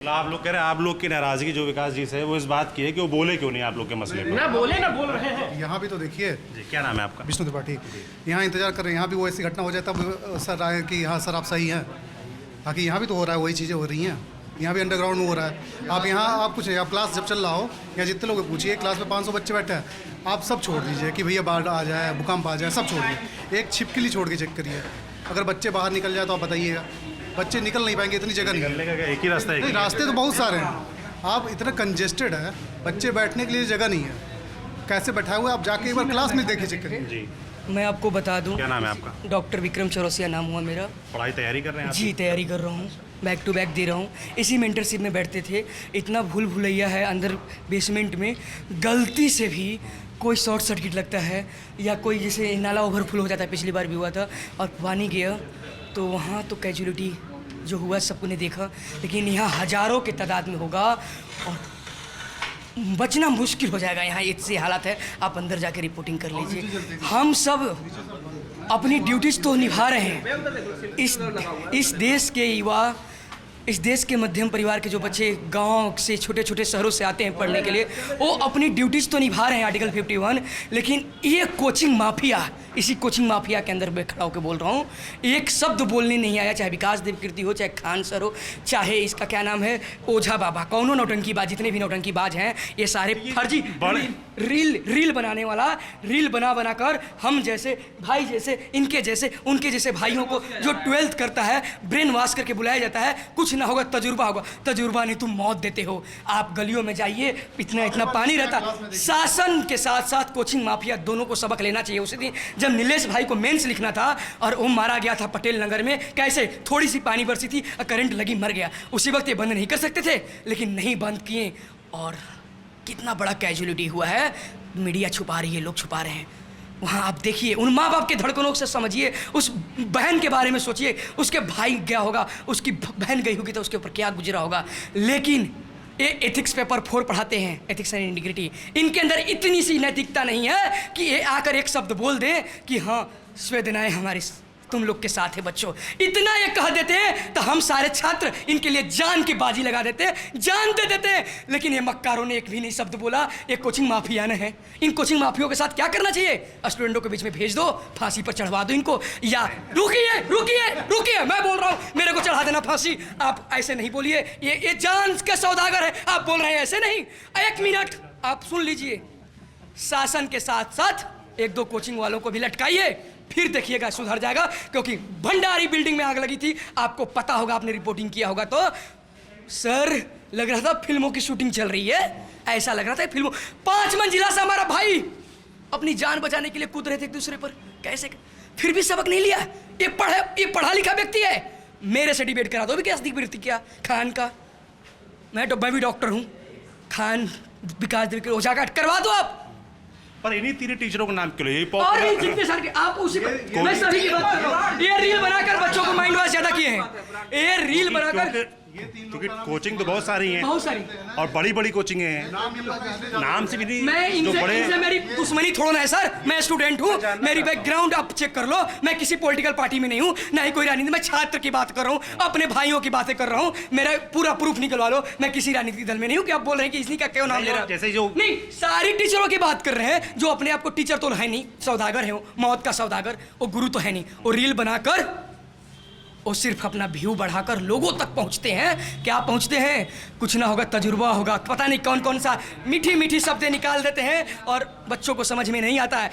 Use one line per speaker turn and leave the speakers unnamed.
आप लोग कह रहे हैं आप लोग की नाराजगी जो विकास जी से है वो इस बात की है कि वो बोले क्यों नहीं आप लोग के मसले पर?
ना बोले ना बोल रहे हैं।
यहाँ भी तो देखिए
जी, क्या नाम है आपका?
विष्णु त्रिपाठी। यहाँ इंतजार कर रहे हैं, यहाँ भी वो ऐसी घटना हो जाए तब सर आए कि हाँ सर आप सही हैं। बाकी यहाँ भी तो हो रहा है, वही चीज़ें हो रही हैं। यहाँ भी अंडरग्राउंड में हो रहा है। आप यहाँ आप कुछ नहीं, आप क्लास जब चल रहा हो या जितने लोग पूछिए, क्लास में 500 बच्चे बैठे हैं, आप सब छोड़ दीजिए कि भैया बाढ़ आ जाए, भूकंप आ जाए, सब छोड़िए। एक छिपकली छोड़ के चेक करिए, अगर बच्चे बाहर निकल जाए तो आप बताइएगा। बच्चे निकल नहीं पाएंगे, इतनी जगह नहीं
निकलने का क्या एक ही रास्ता है?
नहीं, रास्ते तो बहुत सारे हैं। आप इतना कंजेस्टेड है, बच्चे बैठने के लिए जगह नहीं है। कैसे बैठाए हुए आप जाके एक बार क्लास में देखिए, चेक करिए।
जी,
मैं आपको बता दूं,
क्या नाम है आपका?
डॉक्टर विक्रम चौरसिया नाम हुआ मेरा।
पढ़ाई तैयारी कर रहे हैं आप?
जी, तैयारी कर रहा हूँ, बैक टू बैक दे रहा हूँ। इसी मेंटरशिप में बैठते थे। इतना भूल भुलैया है अंदर बेसमेंट में, गलती से भी कोई शॉर्ट सर्किट लगता है या कोई जैसे नाला ओवरफ्लो हो जाता है, पिछली बार भी हुआ था, और पानी गया तो वहाँ तो कैजुअलिटी जो हुआ सबको ने देखा। लेकिन यहाँ हज़ारों के तादाद में होगा और बचना मुश्किल हो जाएगा। यहाँ ऐसे हालात है, आप अंदर जाके रिपोर्टिंग कर लीजिए। हम सब अपनी ड्यूटीज तो निभा रहे हैं। इस देश के युवा, इस देश के मध्यम परिवार के जो बच्चे गांव से छोटे छोटे शहरों से आते हैं पढ़ने के लिए, वो अपनी ड्यूटीज तो निभा रहे हैं आर्टिकल 51। लेकिन ये कोचिंग माफिया, इसी कोचिंग माफिया के अंदर मैं खड़ा होकर बोल रहा हूँ, एक शब्द बोलने नहीं आया। चाहे विकास देव कीर्ति हो, चाहे खान सर हो, चाहे इसका क्या नाम है ओझा बाबा, कौनो नौटंकीबाज, जितने भी नौटंकीबाज हैं ये सारे फर्जी रील बनाने वाला, रील बना कर हम जैसे भाई जैसे, इनके जैसे, उनके जैसे भाइयों को जो 12th करता है ब्रेन वॉश करके बुलाया जाता है। कुछ ना होगा, तजुर्बा होगा। तजुर्बा नहीं, तुम मौत देते हो। आप गलियों में जाइए, इतना इतना पानी रहता। शासन के साथ साथ कोचिंग माफिया दोनों को सबक लेना चाहिए। उसी दिन जब नीलेश भाई को मेंस लिखना था और वो मारा गया था पटेल नगर में, कैसे थोड़ी सी पानी बरसी थी, करंट लगी, मर गया। उसी वक्त ये बंद नहीं कर सकते थे, लेकिन नहीं बंद किए और कितना बड़ा कैजुअलिटी हुआ है। मीडिया छुपा रही है, लोग छुपा रहे हैं। वहाँ आप देखिए, उन माँ बाप के धड़कनों से समझिए, उस बहन के बारे में सोचिए, उसके भाई गया होगा, उसकी बहन गई होगी तो उसके ऊपर क्या गुजरा होगा। लेकिन ये एथिक्स पेपर 4 पढ़ाते हैं, एथिक्स एंड इंटीग्रिटी। इनके अंदर इतनी सी नैतिकता नहीं है कि ये आकर एक शब्द बोल दें कि हाँ संवेदनाएं हमारी तुम लोग के साथ है बच्चों। इतना ये कह देते हैं तो हम सारे छात्र इनके लिए जान की बाजी लगा देते हैं, जान दे देते हैं। लेकिन ये मक्कारों ने एक भी नहीं शब्द बोला। ये कोचिंग माफिया ने है। इन कोचिंग माफियों के साथ क्या करना चाहिए? स्टूडेंटों के बीच में भेज दो, फांसी पर चढ़वा दो इनको। या रुकिए रुकिए रुकिए, मैं बोल रहा हूँ, मेरे को चढ़ा देना फांसी। आप ऐसे नहीं बोलिए, ये जान के सौदागर है, आप बोल रहे हैं ऐसे नहीं। 1 मिनट आप सुन लीजिए। शासन के साथ साथ 1-2 कोचिंग वालों को भी लटकाइए, फिर देखिएगा सुधर जाएगा। क्योंकि भंडारी बिल्डिंग में आग लगी थी, आपको पता होगा, आपने रिपोर्टिंग किया होगा। तो सर लग रहा था फिल्मों की शूटिंग चल रही है, ऐसा लग रहा था फिल्मों। 5 मंजिला से हमारा भाई अपनी जान बचाने के लिए कूद रहे थे एक दूसरे पर, कैसे? फिर भी सबक नहीं लिया। ये पढ़ा लिखा व्यक्ति है। मेरे से डिबेट करा दो भी, क्या क्या खान का, मैं भी डॉक्टर हूँ। खान विकास देव ओझा का करवा दो आप।
पर इन्हीं 3 टीचरों का नाम क्यों ले?
और भी जितने सारे आप उसी मैं सभी की बात कर रहा हूं। ये रील बनाकर बच्चों को माइंड वॉश ज्यादा किए हैं। ये रील बनाकर,
क्योंकि कोचिंग तो बहुत सारी हैं,
बहुत सारी
और बड़ी बड़ी कोचिंग हैं, नाम से भी नहीं।
मैं इनसे मेरी दुश्मनी थोड़ा ना है सर। मैं स्टूडेंट हूँ, मेरी बैकग्राउंड आप चेक कर लो। मैं किसी पॉलिटिकल पार्टी में नहीं हूँ, ना ही कोई राजनीति। मैं छात्र की बात कर रहा हूँ, अपने भाइयों की बातें कर रहा हूँ। मेरा पूरा प्रूफ निकलवा लो। मैं किसी राजनीतिक दल में नहीं हूँ कि आप बोल रहे हैं कि इसने का क्यों नाम ले रहा है।
जैसे जो
नहीं, सारी टीचरों की बात कर रहे हैं जो अपने आप को टीचर तो है नहीं, सौदागर है, मौत का सौदागर। वो गुरु तो है नहीं। वो रील बनाकर वो सिर्फ अपना व्यू बढ़ाकर लोगों तक पहुंचते हैं। क्या पहुंचते हैं? कुछ ना होगा, तजुर्बा होगा, पता नहीं कौन कौन सा मीठी मीठी शब्दें निकाल देते हैं और बच्चों को समझ में नहीं आता है।